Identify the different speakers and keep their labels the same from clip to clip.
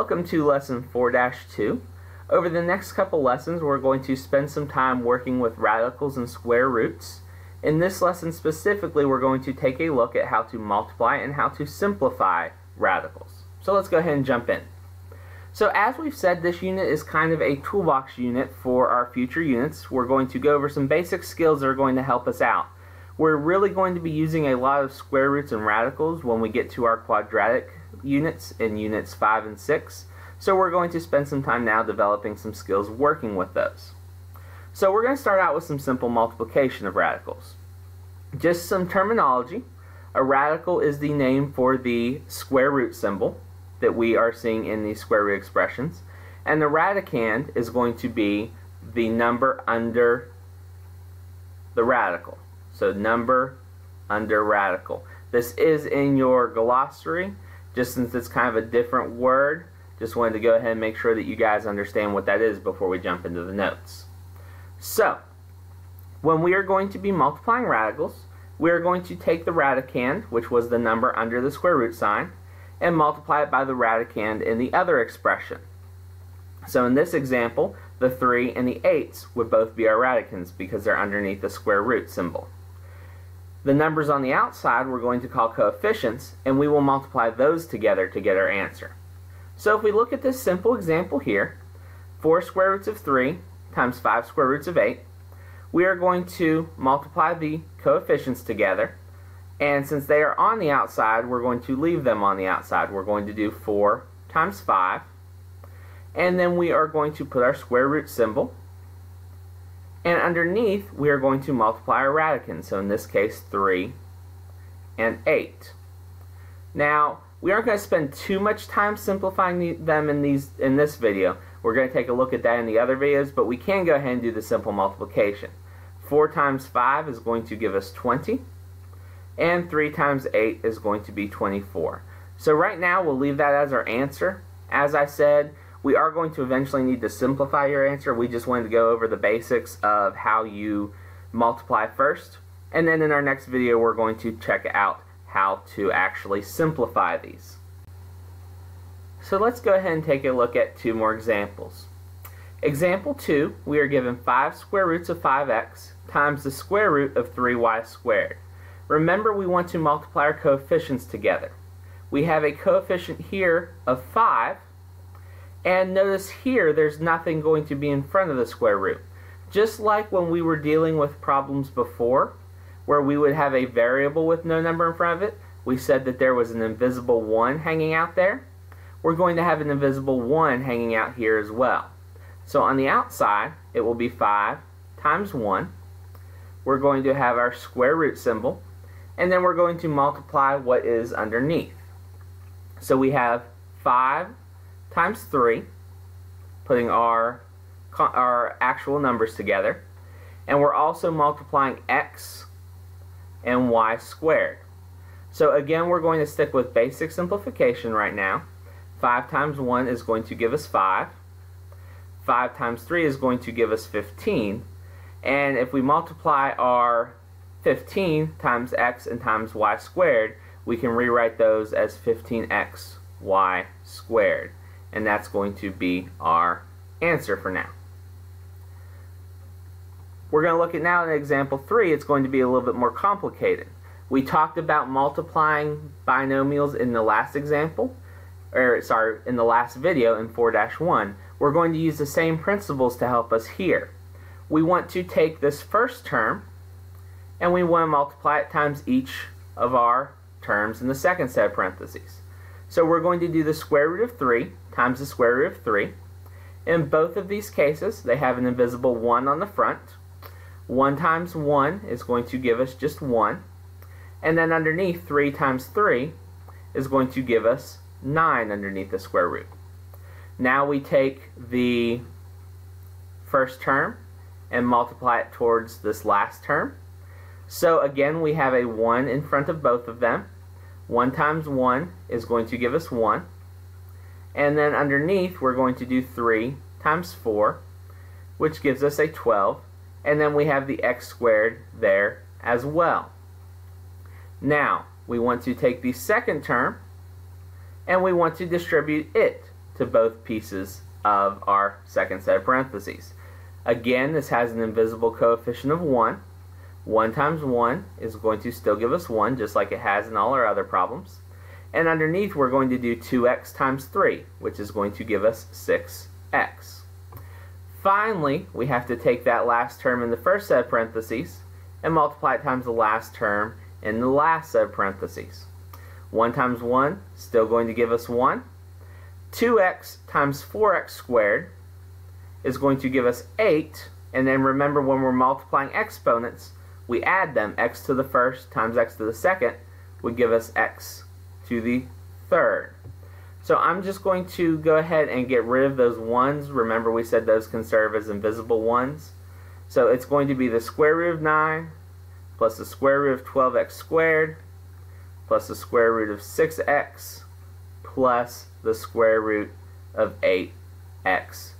Speaker 1: Welcome to lesson 4-2. Over the next couple lessons we're going to spend some time working with radicals and square roots. In this lesson specifically we're going to take a look at how to multiply and how to simplify radicals. So let's go ahead and jump in. So as we've said, this unit is kind of a toolbox unit for our future units. We're going to go over some basic skills that are going to help us out. We're really going to be using a lot of square roots and radicals when we get to our quadratic units in units 5 and 6. So we're going to spend some time now developing some skills working with those. So we're going to start out with some simple multiplication of radicals. Just some terminology. A radical is the name for the square root symbol that we are seeing in these square root expressions, and the radicand is going to be the number under the radical. So number under radical. This is in your glossary, just since it's kind of a different word. Just wanted to go ahead and make sure that you guys understand what that is before we jump into the notes. So when we are going to be multiplying radicals, we are going to take the radicand, which was the number under the square root sign, and multiply it by the radicand in the other expression. So in this example, the 3 and the 8s would both be our radicands because they're underneath the square root symbol. The numbers on the outside we're going to call coefficients, and we will multiply those together to get our answer. So if we look at this simple example here, 4 square roots of 3 times 5 square roots of 8, we are going to multiply the coefficients together. And since they are on the outside, we're going to leave them on the outside. We're going to do 4 times 5. And then we are going to put our square root symbol. And underneath, we are going to multiply our radicands. So in this case, 3 and 8. Now, we aren't going to spend too much time simplifying them in this video. We're going to take a look at that in the other videos, but we can go ahead and do the simple multiplication. 4 times 5 is going to give us 20. And 3 times 8 is going to be 24. So right now we'll leave that as our answer. As I said, we are going to eventually need to simplify your answer. We just wanted to go over the basics of how you multiply first. And then in our next video we're going to check out how to actually simplify these. So let's go ahead and take a look at 2 more examples. Example 2, we are given 5 square roots of 5x times the square root of 3y squared. Remember, we want to multiply our coefficients together. We have a coefficient here of 5, and notice here there's nothing going to be in front of the square root. Just like when we were dealing with problems before, where we would have a variable with no number in front of it, we said that there was an invisible 1 hanging out there. We're going to have an invisible 1 hanging out here as well. So on the outside, it will be 5 times 1. We're going to have our square root symbol, and then we're going to multiply what is underneath. So we have 5 times 3, putting our actual numbers together, and we're also multiplying x and y squared. So again, we're going to stick with basic simplification right now. 5 times 1 is going to give us 5. 5 times 3 is going to give us 15. And if we multiply our 15 times x and times y squared, we can rewrite those as 15x y squared. And that's going to be our answer for now. We're going to look at now in example 3. It's going to be a little bit more complicated. We talked about multiplying binomials in the last example, in the last video in 4-1. We're going to use the same principles to help us here. We want to take this first term and we want to multiply it times each of our terms in the second set of parentheses. So we're going to do the square root of 3 times the square root of 3. In both of these cases, they have an invisible 1 on the front. 1 times 1 is going to give us just 1. And then underneath, 3 times 3 is going to give us 9 underneath the square root. Now we take the first term and multiply it towards this last term. So again, we have a 1 in front of both of them. 1 times 1 is going to give us 1. And then underneath, we're going to do 3 times 4, which gives us a 12. And then we have the x squared there as well. Now, we want to take the second term and we want to distribute it to both pieces of our second set of parentheses. Again, this has an invisible coefficient of 1. 1 times 1 is going to still give us 1, just like it has in all our other problems. And underneath, we're going to do 2x times 3, which is going to give us 6x. Finally, we have to take that last term in the first set of parentheses and multiply it times the last term in the last set of parentheses. 1 times 1 still going to give us 1. 2x times 4x squared is going to give us 8. And then remember, when we're multiplying exponents, we add them. X to the first times x to the second would give us x to the third. So I'm just going to go ahead and get rid of those 1's. Remember, we said those can serve as invisible 1's. So it's going to be the square root of 9 plus the square root of 12x squared plus the square root of 6x plus the square root of 8x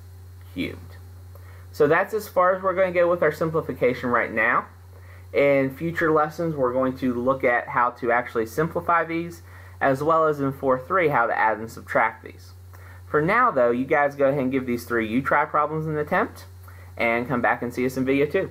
Speaker 1: cubed. So that's as far as we're going to go with our simplification right now. In future lessons, we're going to look at how to actually simplify these, as well as in 4.3 how to add and subtract these. For now, though, you guys go ahead and give these 3 you try problems an attempt, and come back and see us in video 2.